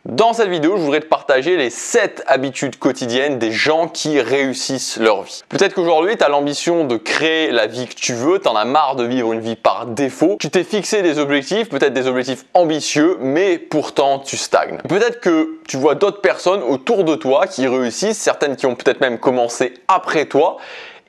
Dans cette vidéo, je voudrais te partager les 7 habitudes quotidiennes des gens qui réussissent leur vie. Peut-être qu'aujourd'hui, tu as l'ambition de créer la vie que tu veux, tu en as marre de vivre une vie par défaut, tu t'es fixé des objectifs, peut-être des objectifs ambitieux, mais pourtant tu stagnes. Peut-être que tu vois d'autres personnes autour de toi qui réussissent, certaines qui ont peut-être même commencé après toi,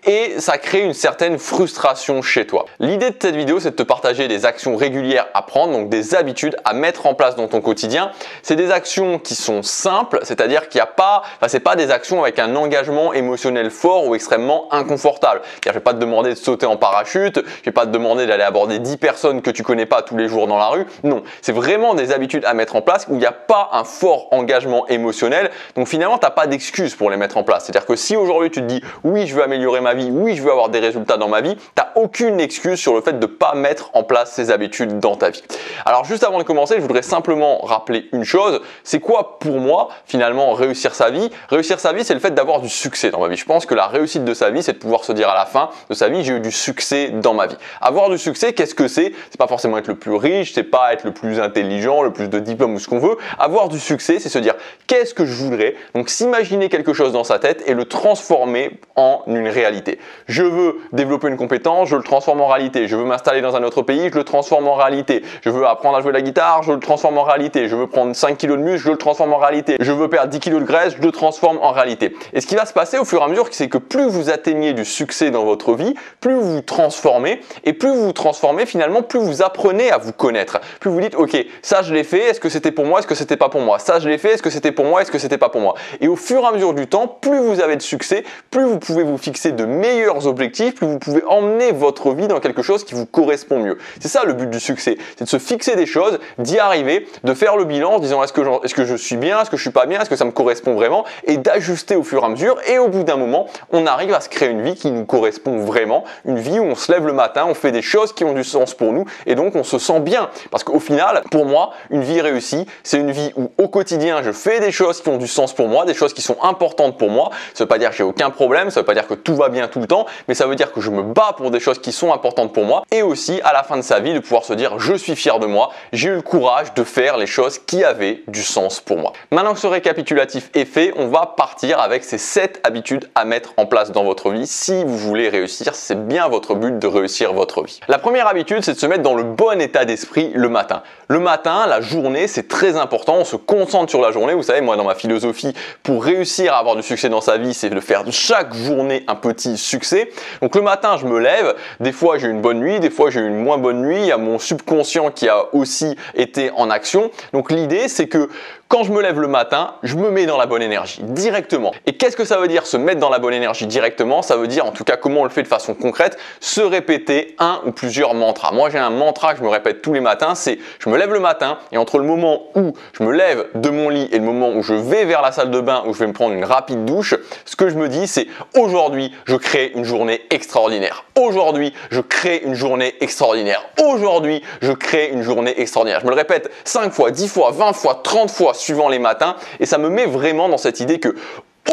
et ça crée une certaine frustration chez toi. L'idée de cette vidéo, c'est de te partager des actions régulières à prendre, donc des habitudes à mettre en place dans ton quotidien. C'est des actions qui sont simples, c'est-à-dire qu'il n'y a pas, c'est pas des actions avec un engagement émotionnel fort ou extrêmement inconfortable. Je vais pas te demander de sauter en parachute, je vais pas te demander d'aller aborder 10 personnes que tu connais pas tous les jours dans la rue. Non, c'est vraiment des habitudes à mettre en place où il n'y a pas un fort engagement émotionnel. Donc finalement, tu n'as pas d'excuse pour les mettre en place. C'est-à-dire que si aujourd'hui tu te dis oui, je veux améliorer ma vie, oui, je veux avoir des résultats dans ma vie, tu n'as aucune excuse sur le fait de ne pas mettre en place ces habitudes dans ta vie. Alors juste avant de commencer, je voudrais simplement rappeler une chose, c'est quoi pour moi finalement réussir sa vie? Réussir sa vie, c'est le fait d'avoir du succès dans ma vie. Je pense que la réussite de sa vie, c'est de pouvoir se dire à la fin de sa vie, j'ai eu du succès dans ma vie. Avoir du succès, qu'est-ce que c'est? C'est pas forcément être le plus riche, c'est pas être le plus intelligent, le plus de diplômes ou ce qu'on veut. Avoir du succès, c'est se dire qu'est-ce que je voudrais? Donc s'imaginer quelque chose dans sa tête et le transformer en une réalité. Je veux développer une compétence, je le transforme en réalité. Je veux m'installer dans un autre pays, je le transforme en réalité. Je veux apprendre à jouer la guitare, je le transforme en réalité. Je veux prendre 5 kilos de muscle, je le transforme en réalité. Je veux perdre 10 kilos de graisse, je le transforme en réalité. Et ce qui va se passer au fur et à mesure, c'est que plus vous atteignez du succès dans votre vie, plus vous vous transformez. Et plus vous vous transformez, finalement, plus vous apprenez à vous connaître. Plus vous dites, ok, ça je l'ai fait, est-ce que c'était pour moi, est-ce que c'était pas pour moi? Ça je l'ai fait, est-ce que c'était pour moi, est-ce que c'était pas pour moi? Et au fur et à mesure du temps, plus vous avez de succès, plus vous pouvez vous fixer de meilleurs objectifs, plus vous pouvez emmener votre vie dans quelque chose qui vous correspond mieux. C'est ça le but du succès, c'est de se fixer des choses, d'y arriver, de faire le bilan en se disant est-ce que je suis bien, est-ce que je suis pas bien, est-ce que ça me correspond vraiment, et d'ajuster au fur et à mesure, et au bout d'un moment, on arrive à se créer une vie qui nous correspond vraiment, une vie où on se lève le matin, on fait des choses qui ont du sens pour nous, et donc on se sent bien. Parce qu'au final, pour moi, une vie réussie, c'est une vie où au quotidien, je fais des choses qui ont du sens pour moi, des choses qui sont importantes pour moi. Ça veut pas dire que j'ai aucun problème, ça veut pas dire que tout va bien tout le temps, mais ça veut dire que je me bats pour des choses qui sont importantes pour moi, et aussi à la fin de sa vie de pouvoir se dire je suis fier de moi, j'ai eu le courage de faire les choses qui avaient du sens pour moi. Maintenant que ce récapitulatif est fait, on va partir avec ces 7 habitudes à mettre en place dans votre vie si vous voulez réussir, c'est bien votre but de réussir votre vie. La première habitude, c'est de se mettre dans le bon état d'esprit le matin. Le matin, la journée, c'est très important, on se concentre sur la journée. Vous savez, moi dans ma philosophie, pour réussir à avoir du succès dans sa vie, c'est de faire de chaque journée un petit succès. Donc le matin, je me lève, des fois j'ai une bonne nuit, des fois j'ai une moins bonne nuit, il y a mon subconscient qui a aussi été en action. Donc l'idée, c'est que quand je me lève le matin, je me mets dans la bonne énergie directement. Et qu'est-ce que ça veut dire se mettre dans la bonne énergie directement? Ça veut dire, en tout cas comment on le fait de façon concrète, se répéter un ou plusieurs mantras. Moi j'ai un mantra que je me répète tous les matins, c'est je me lève le matin et entre le moment où je me lève de mon lit et le moment où je vais vers la salle de bain où je vais me prendre une rapide douche, ce que je me dis c'est aujourd'hui je crée une journée extraordinaire. Aujourd'hui je crée une journée extraordinaire. Aujourd'hui je crée une journée extraordinaire. Je me le répète 5 fois, 10 fois, 20 fois, 30 fois suivant les matins et ça me met vraiment dans cette idée que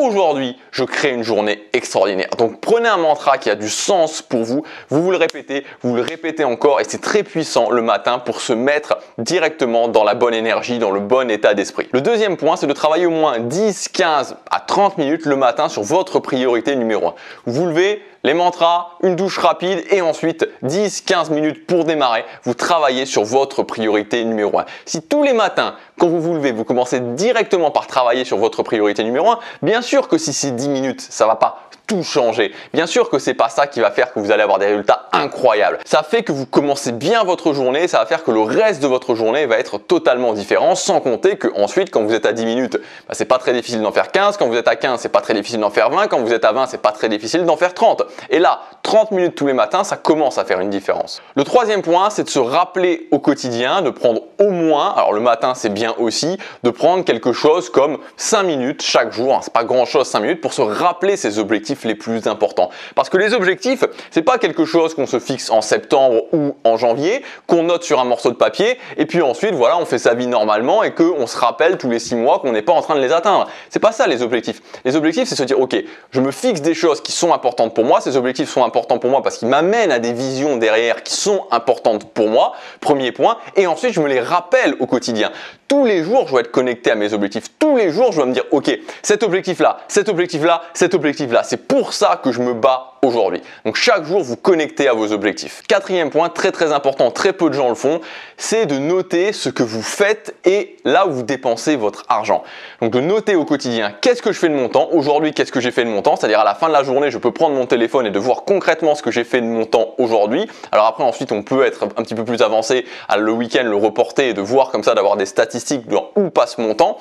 aujourd'hui, je crée une journée extraordinaire. Donc prenez un mantra qui a du sens pour vous, vous le répétez encore et c'est très puissant le matin pour se mettre directement dans la bonne énergie, dans le bon état d'esprit. Le deuxième point, c'est de travailler au moins 10, 15 à 30 minutes le matin sur votre priorité numéro 1. Vous levez, les mantras, une douche rapide et ensuite 10-15 minutes pour démarrer, vous travaillez sur votre priorité numéro 1. Si tous les matins, quand vous vous levez, vous commencez directement par travailler sur votre priorité numéro 1, bien sûr que si c'est 10 minutes, ça va pas tout changer. Bien sûr que c'est pas ça qui va faire que vous allez avoir des résultats incroyables. Ça fait que vous commencez bien votre journée, ça va faire que le reste de votre journée va être totalement différent, sans compter que ensuite, quand vous êtes à 10 minutes, c'est pas très difficile d'en faire 15, quand vous êtes à 15, c'est pas très difficile d'en faire 20, quand vous êtes à 20, c'est pas très difficile d'en faire 30. Et là, 30 minutes tous les matins, ça commence à faire une différence. Le troisième point, c'est de se rappeler au quotidien, de prendre au moins, alors le matin c'est bien aussi, de prendre quelque chose comme 5 minutes chaque jour, c'est pas grand chose 5 minutes, pour se rappeler ses objectifs les plus importants. Parce que les objectifs, c'est pas quelque chose qu'on se fixe en septembre ou en janvier, qu'on note sur un morceau de papier, et puis ensuite, voilà, on fait sa vie normalement et qu'on se rappelle tous les 6 mois qu'on n'est pas en train de les atteindre. C'est pas ça les objectifs. Les objectifs, c'est se dire, ok, je me fixe des choses qui sont importantes pour moi, ces objectifs sont importants pour moi parce qu'ils m'amènent à des visions derrière qui sont importantes pour moi, premier point, et ensuite je me les rappelle au quotidien. Tous les jours, je dois être connecté à mes objectifs. Tous les jours, je dois me dire, ok, cet objectif-là, cet objectif-là, cet objectif-là, c'est pour ça que je me bats aujourd'hui. Donc chaque jour, vous connectez à vos objectifs. Quatrième point, très important, très peu de gens le font, c'est de noter ce que vous faites et là où vous dépensez votre argent. Donc de noter au quotidien, qu'est-ce que je fais de mon temps? Aujourd'hui, qu'est-ce que j'ai fait de mon temps? C'est-à-dire à la fin de la journée, je peux prendre mon téléphone et de voir concrètement ce que j'ai fait de mon temps aujourd'hui. Alors après, ensuite, on peut être un petit peu plus avancé, le week-end, le reporter et de voir comme ça, d'avoir des statistiques dans où passe mon temps.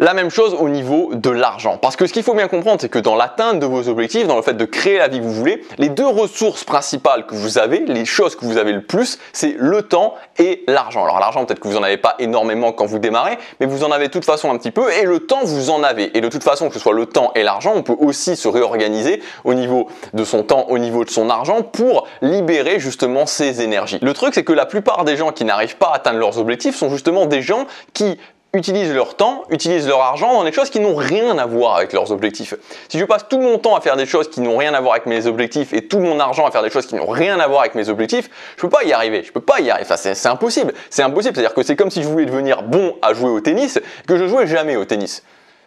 La même chose au niveau de l'argent. Parce que ce qu'il faut bien comprendre, c'est que dans l'atteinte de vos objectifs, dans le fait de créer la vie que vous voulez, les deux ressources principales que vous avez, les choses que vous avez le plus, c'est le temps et l'argent. Alors l'argent, peut-être que vous n'en avez pas énormément quand vous démarrez, mais vous en avez de toute façon un petit peu et le temps, vous en avez. Et de toute façon, que ce soit le temps et l'argent, on peut aussi se réorganiser au niveau de son temps, au niveau de son argent pour libérer justement ces énergies. Le truc, c'est que la plupart des gens qui n'arrivent pas à atteindre leurs objectifs sont justement des gens qui utilisent leur temps, utilisent leur argent dans des choses qui n'ont rien à voir avec leurs objectifs. Si je passe tout mon temps à faire des choses qui n'ont rien à voir avec mes objectifs et tout mon argent à faire des choses qui n'ont rien à voir avec mes objectifs, je peux pas y arriver. Je peux pas y arriver. Enfin, c'est impossible. C'est impossible. C'est-à-dire que c'est comme si je voulais devenir bon à jouer au tennis, que je jouais jamais au tennis.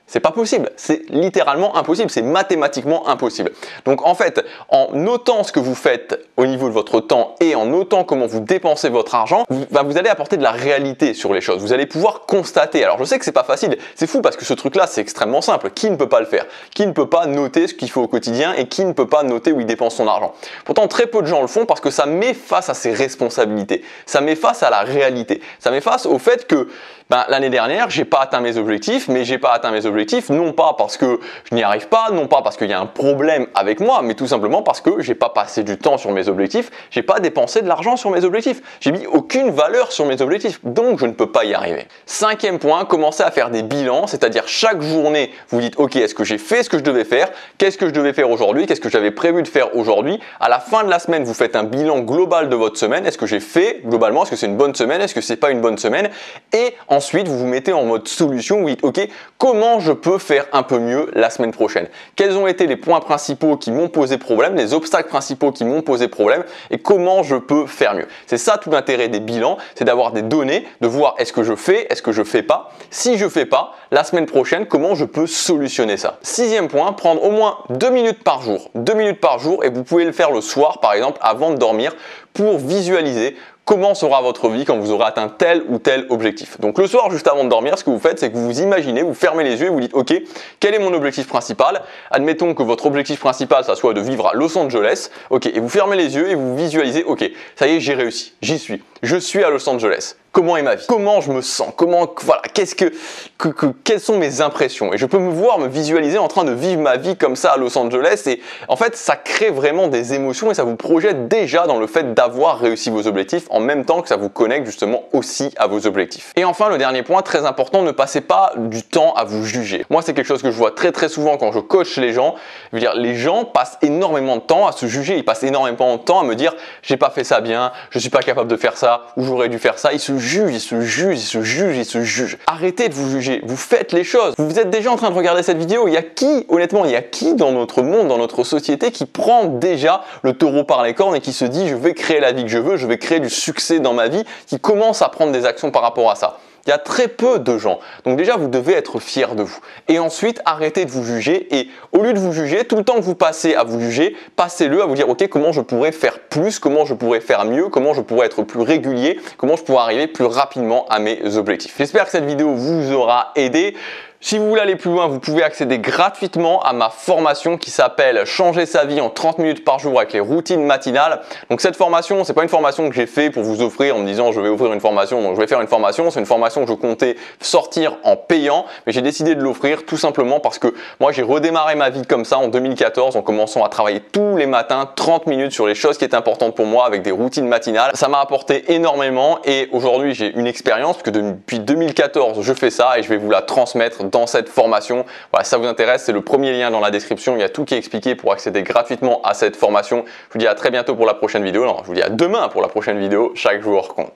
C'est pas possible, c'est littéralement impossible, c'est mathématiquement impossible. Donc en fait, en notant ce que vous faites au niveau de votre temps et en notant comment vous dépensez votre argent, vous allez apporter de la réalité sur les choses. Vous allez pouvoir constater. Alors je sais que c'est pas facile, c'est fou parce que ce truc-là, c'est extrêmement simple. Qui ne peut pas le faire? Qui ne peut pas noter ce qu'il fait au quotidien et qui ne peut pas noter où il dépense son argent? Pourtant, très peu de gens le font parce que ça met face à ses responsabilités. Ça met face à la réalité. Ça met face au fait que l'année dernière, j'ai pas atteint mes objectifs, mais j'ai pas atteint mes objectifs, non pas parce que je n'y arrive pas, non pas parce qu'il y a un problème avec moi, mais tout simplement parce que j'ai pas passé du temps sur mes objectifs, j'ai pas dépensé de l'argent sur mes objectifs, j'ai mis aucune valeur sur mes objectifs, donc je ne peux pas y arriver. Cinquième point, commencez à faire des bilans, c'est-à-dire chaque journée, vous dites ok, est-ce que j'ai fait ce que je devais faire, qu'est-ce que je devais faire aujourd'hui, qu'est-ce que j'avais prévu de faire aujourd'hui, à la fin de la semaine, vous faites un bilan global de votre semaine, est-ce que j'ai fait globalement, est-ce que c'est une bonne semaine, est-ce que c'est pas une bonne semaine, et ensuite vous vous mettez en mode solution, vous dites ok, comment je peux faire un peu mieux la semaine prochaine? Quels ont été les points principaux qui m'ont posé problème, les obstacles principaux qui m'ont posé problème et comment je peux faire mieux? C'est ça tout l'intérêt des bilans, c'est d'avoir des données, de voir est-ce que je fais, est-ce que je fais pas. Si je fais pas, la semaine prochaine, comment je peux solutionner ça? Sixième point, prendre au moins 2 minutes par jour. 2 minutes par jour et vous pouvez le faire le soir par exemple avant de dormir pour visualiser comment sera votre vie quand vous aurez atteint tel ou tel objectif. Donc le soir, juste avant de dormir, ce que vous faites, c'est que vous vous imaginez, vous fermez les yeux et vous dites ok, quel est mon objectif principal? Admettons que votre objectif principal, ça soit de vivre à Los Angeles. Ok, et vous fermez les yeux et vous visualisez ok, ça y est, j'ai réussi, j'y suis. Je suis à Los Angeles. Comment est ma vie? Comment je me sens? Quelles sont mes impressions? Et je peux me visualiser en train de vivre ma vie comme ça à Los Angeles et en fait, ça crée vraiment des émotions et ça vous projette déjà dans le fait d'avoir réussi vos objectifs en même temps que ça vous connecte justement aussi à vos objectifs. Et enfin, le dernier point, très important, ne passez pas du temps à vous juger. Moi, c'est quelque chose que je vois très souvent quand je coach les gens. Je veux dire, les gens passent énormément de temps à se juger, ils passent énormément de temps à me dire j'ai pas fait ça bien, je suis pas capable de faire ça ou j'aurais dû faire ça. Ils se jugent. Arrêtez de vous juger, vous faites les choses. Vous êtes déjà en train de regarder cette vidéo, il y a qui, honnêtement, il y a qui dans notre monde, dans notre société qui prend déjà le taureau par les cornes et qui se dit je vais créer la vie que je veux, je vais créer du succès dans ma vie, qui commence à prendre des actions par rapport à ça? Il y a très peu de gens. Donc déjà, vous devez être fier de vous. Et ensuite, arrêtez de vous juger. Et au lieu de vous juger, tout le temps que vous passez à vous juger, passez-le à vous dire, ok, comment je pourrais faire plus, comment je pourrais faire mieux, comment je pourrais être plus régulier, comment je pourrais arriver plus rapidement à mes objectifs. J'espère que cette vidéo vous aura aidé. Si vous voulez aller plus loin, vous pouvez accéder gratuitement à ma formation qui s'appelle Changer sa vie en 30 minutes par jour avec les routines matinales. Donc cette formation, c'est pas une formation que j'ai fait pour vous offrir en me disant je vais offrir une formation, donc je vais faire une formation. C'est une formation que je comptais sortir en payant, mais j'ai décidé de l'offrir tout simplement parce que moi j'ai redémarré ma vie comme ça en 2014 en commençant à travailler tous les matins 30 minutes sur les choses qui étaient importantes pour moi avec des routines matinales. Ça m'a apporté énormément et aujourd'hui j'ai une expérience parce que depuis 2014 je fais ça et je vais vous la transmettre dans cette formation. Voilà, si ça vous intéresse, c'est le premier lien dans la description. Il y a tout qui est expliqué pour accéder gratuitement à cette formation. Je vous dis à très bientôt pour la prochaine vidéo. Non, je vous dis à demain pour la prochaine vidéo. Chaque jour compte.